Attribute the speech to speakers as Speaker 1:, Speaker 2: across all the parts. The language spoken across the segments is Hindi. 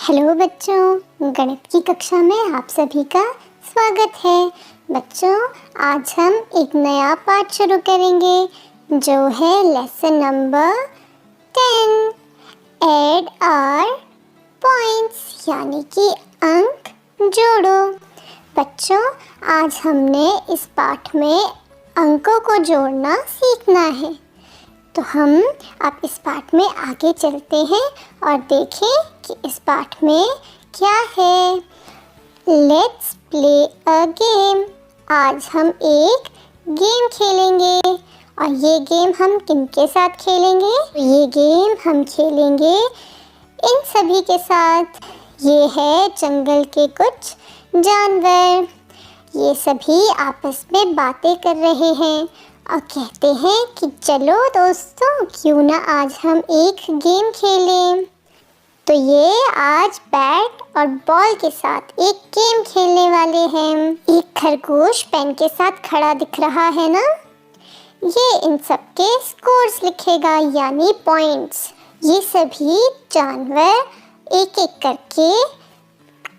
Speaker 1: हेलो बच्चों, गणित की कक्षा में आप सभी का स्वागत है। बच्चों, आज हम एक नया पाठ शुरू करेंगे जो है लेसन नंबर 10 ऐड आर पॉइंट्स यानी कि अंक जोड़ो। बच्चों, आज हमने इस पाठ में अंकों को जोड़ना सीखना है। तो हम अब इस पाठ में आगे चलते हैं और देखें कि इस पाठ में क्या है। Let's play a game. आज हम एक गेम खेलेंगे और ये गेम हम किनके साथ खेलेंगे? ये गेम हम खेलेंगे इन सभी के साथ। ये है जंगल के कुछ जानवर। ये सभी आपस में बातें कर रहे हैं और कहते हैं कि चलो दोस्तों, क्यों ना आज हम एक गेम खेलें। तो ये आज बैट और बॉल के साथ एक गेम खेलने वाले हैं। एक खरगोश पेन के साथ खड़ा दिख रहा है ना, ये इन सब के स्कोर्स लिखेगा यानी पॉइंट्स। ये सभी जानवर एक एक करके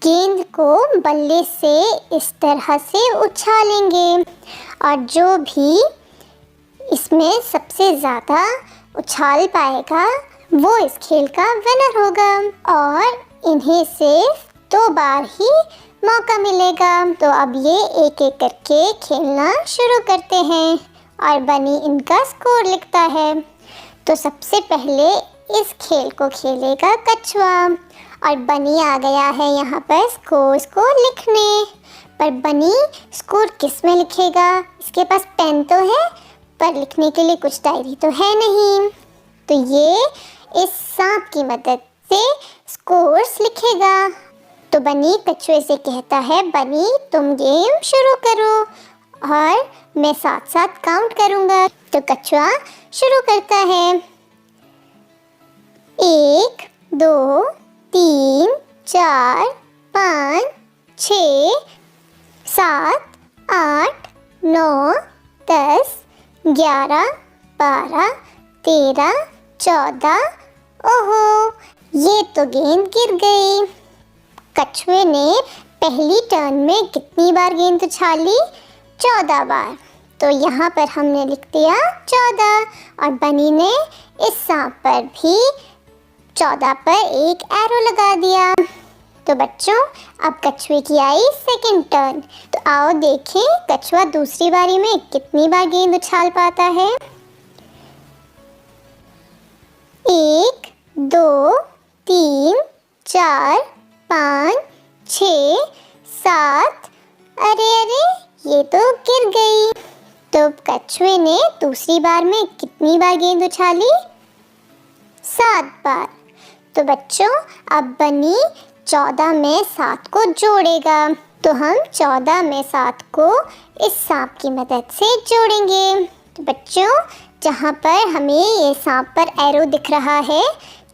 Speaker 1: गेंद को बल्ले से इस तरह से उछालेंगे और जो भी इसमें सबसे ज़्यादा उछाल पाएगा वो इस खेल का विनर होगा और इन्हें सिर्फ 2 बार ही मौका मिलेगा। तो अब ये एक एक करके खेलना शुरू करते हैं और बनी इनका स्कोर लिखता है। तो सबसे पहले इस खेल को खेलेगा कछुआ और बनी आ गया है यहाँ पर स्कोर्स को लिखने। पर बनी स्कोर किस में लिखेगा? इसके पास पेन तो है पर लिखने के लिए कुछ डायरी तो है नहीं। तो ये इस सांप की मदद से स्कोर्स लिखेगा। तो बनी कछुए से कहता है, बनी तुम गेम शुरू करो और मैं साथ साथ काउंट करूँगा। तो कछुआ शुरू करता है। 1 2 3 4 5 6 7 8 9 10 11 12 13 14। ओहो, ये तो गेंद गिर गई। कछुए ने पहली टर्न में कितनी बार गेंद उछाली? 14 बार। तो यहाँ पर हमने लिख दिया 14 और बनी ने इस सांप पर भी 14 पर एक एरो लगा दिया। तो बच्चों, अब कछुए की आई सेकंड टर्न। तो आओ देखें कछुआ दूसरी बारी में कितनी बार गेंद उछाल पाता है। 1 2 3 4 5 6 7। अरे ये तो गिर गई। तो कछुए ने दूसरी बार में कितनी बार गेंद उछाली? 7 बार। तो बच्चों, अब बनी 14 में 7 को जोड़ेगा। तो हम 14 में 7 को इस सांप की मदद से जोड़ेंगे। तो बच्चों, जहाँ पर हमें ये सांप पर एरो दिख रहा है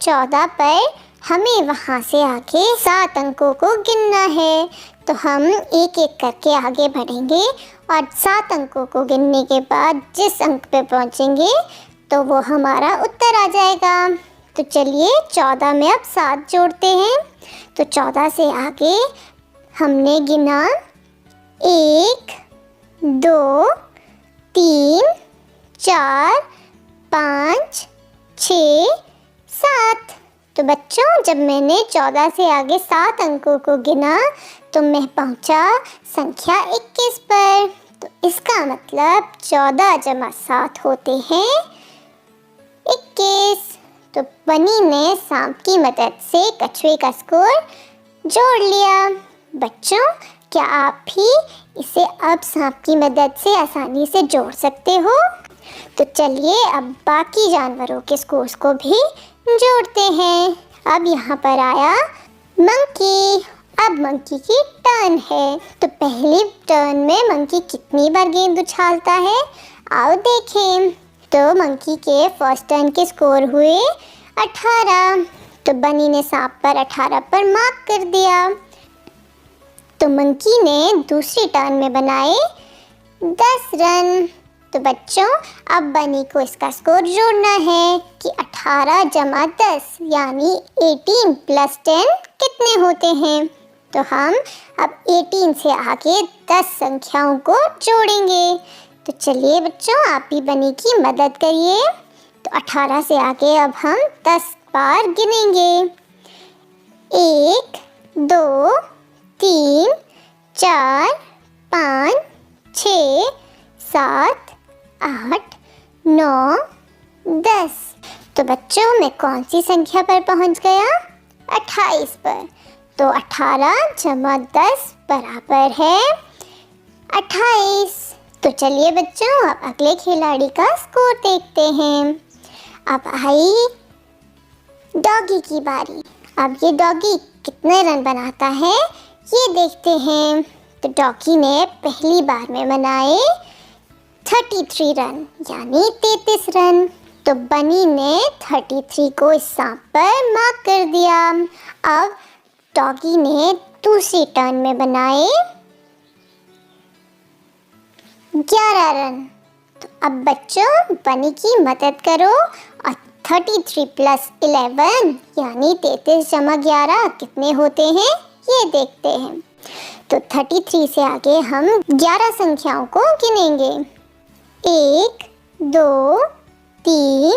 Speaker 1: 14 पर, हमें वहाँ से आगे 7 अंकों को गिनना है। तो हम एक एक करके आगे बढ़ेंगे और 7 अंकों को गिनने के बाद जिस अंक पे पहुँचेंगे तो वो हमारा उत्तर आ जाएगा। तो चलिए 14 में अब 7 जोड़ते हैं। तो 14 से आगे हमने गिना 1 2 3 4 5 6 7। तो बच्चों, जब मैंने 14 से आगे 7 अंकों को गिना तो मैं पहुंचा संख्या 21 पर। तो इसका मतलब 14 जमा 7 होते हैं 21। तो बनी ने सांप की मदद से कछुए का स्कोर जोड़ लिया। बच्चों, क्या आप भी इसे अब सांप की मदद से आसानी से जोड़ सकते हो? तो चलिए अब बाकी जानवरों के स्कोर्स को भी जोड़ते हैं। अब यहाँ पर आया मंकी। अब मंकी की टर्न है। तो पहली टर्न में मंकी कितनी बार गेंद उछालता है? आओ देखें। तो मंकी के फर्स्ट टर्न के स्कोर हुए 18। तो बनी ने सांप पर 18 पर मार्क कर दिया। तो मंकी ने दूसरी टर्न में बनाए 10 रन। तो बच्चों अब बनी को इसका स्कोर जोड़ना है कि 18 जमा 10 यानी 18 प्लस 10 कितने होते हैं। तो हम अब 18 से आगे 10 संख्याओं को जोड़ेंगे। तो चलिए बच्चों आप भी बनी की मदद करिए। तो 18 से आगे अब हम 10 बार गिनेंगे। 1 2 3 4 5 6 7 8 9 10। तो बच्चों मैं कौन सी संख्या पर पहुंच गया? 28 पर। तो 18 जमा 10 बराबर है 28। तो चलिए बच्चों अब अगले खिलाड़ी का स्कोर देखते हैं। अब आई डॉगी की बारी। अब ये डॉगी कितने रन बनाता है ये देखते हैं। तो डॉगी ने पहली बार में बनाए 33 रन यानी 33 रन। तो बनी ने 33 को इस सांप पर मार्क कर दिया। अब डॉगी ने दूसरी टर्न में बनाए 11 रन। तो अब बच्चों बनी की मदद करो और 33 प्लस 11 यानी 33 जमा 11 कितने होते हैं ये देखते हैं। तो 33 से आगे हम 11 संख्याओं को गिनेंगे। 1 2 3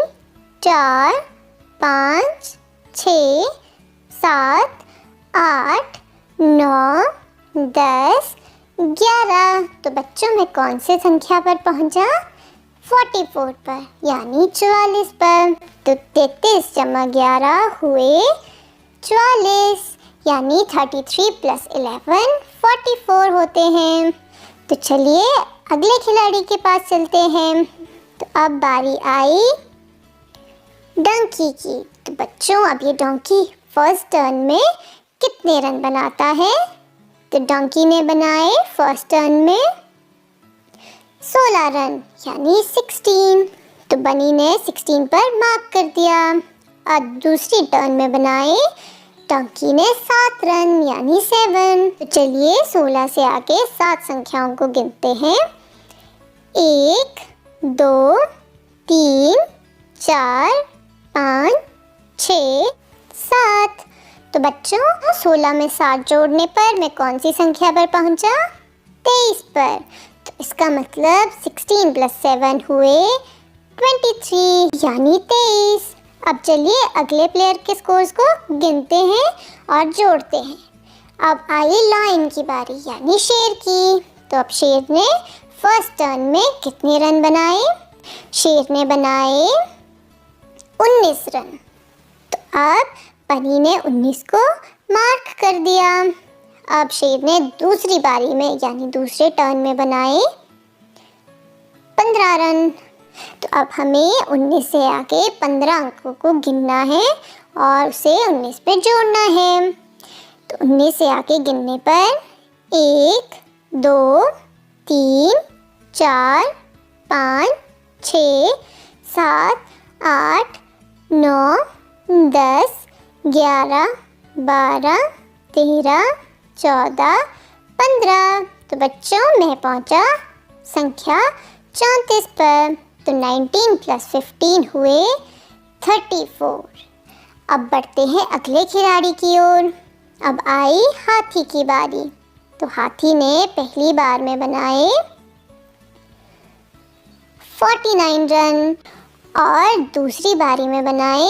Speaker 1: 4 5 6 7 8 9 10 11। तो बच्चों मैं कौन से संख्या पर पहुंचा? 44 पर यानी 44 पर। तो 33 जमा 11 हुए 44 यानी 33 प्लस 11 44 होते हैं। तो चलिए अगले खिलाड़ी के पास चलते हैं। तो अब बारी आई डंकी की। तो बच्चों अब ये डंकी फर्स्ट टर्न में कितने रन बनाता है? तो डंकी ने बनाए फर्स्ट टर्न में 16 रन यानी 16। तो बनी ने 16 पर मार्क कर दिया। और दूसरी टर्न में बनाए डंकी ने 7 रन यानी 7। तो चलिए 16 से आगे 7 संख्याओं को गिनते हैं। 1 2 3 4 5 6 7। तो बच्चों 16 में 7 जोड़ने पर मैं कौन सी संख्या पर पहुंचा? 23 पर। तो इसका मतलब 16 प्लस 7 हुए 23 यानी 23। अब चलिए अगले प्लेयर के स्कोर्स को गिनते हैं और जोड़ते हैं। अब आई लायन की बारी यानी शेर की। तो अब शेर ने फर्स्ट टर्न में कितने रन बनाए? शेर ने बनाए 19 रन। तो अब बनी ने 19 को मार्क कर दिया। अब शेर ने दूसरी बारी में यानी दूसरे टर्न में बनाए 15 रन। तो अब हमें 19 से आगे 15 अंकों को गिनना है और उसे 19 पे जोड़ना है। तो 19 से आगे गिनने पर 1 2 3 4 5 6 7 8 9 10 11 12 13 14 15। तो बच्चों मैं पहुंचा संख्या 34 पर। तो 19 प्लस 15 हुए 34। अब बढ़ते हैं अगले खिलाड़ी की ओर। अब आई हाथी की बारी। तो हाथी ने पहली बार में बनाए 49 रन और दूसरी बारी में बनाए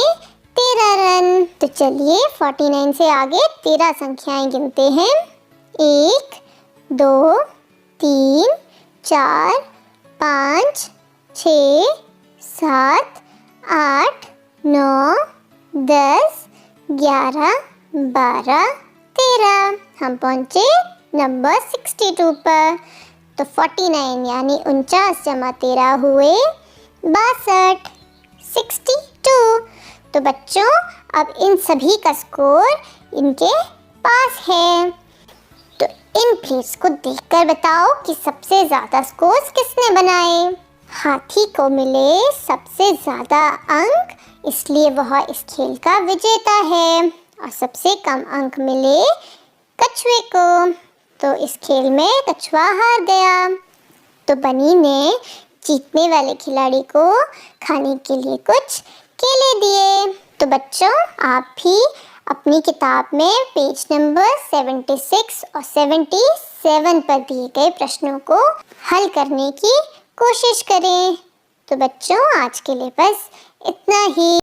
Speaker 1: 13 रन। तो चलिए 49 से आगे 13 संख्याएं गिनते हैं। 1 2 3 4 5 6 7 8 9 10 11 12 13। हम पहुँचे नंबर 62 पर। तो 49 यानी 49 जमा 13 हुए 62 62। तो बच्चों अब इन सभी का स्कोर इनके पास है। तो इन प्लेयर्स को देखकर बताओ कि सबसे ज़्यादा स्कोर्स किसने बनाए। हाथी को मिले सबसे ज़्यादा अंक, इसलिए वह इस खेल का विजेता है। और सबसे कम अंक मिले कछुए को, तो इस खेल में कछुआ हार गया। तो बनी ने जीतने वाले खिलाड़ी को खाने के लिए कुछ केले दिए। तो बच्चों, आप भी अपनी किताब में पेज नंबर 76 और 77 पर दिए गए प्रश्नों को हल करने की कोशिश करें। तो बच्चों, आज के लिए बस इतना ही।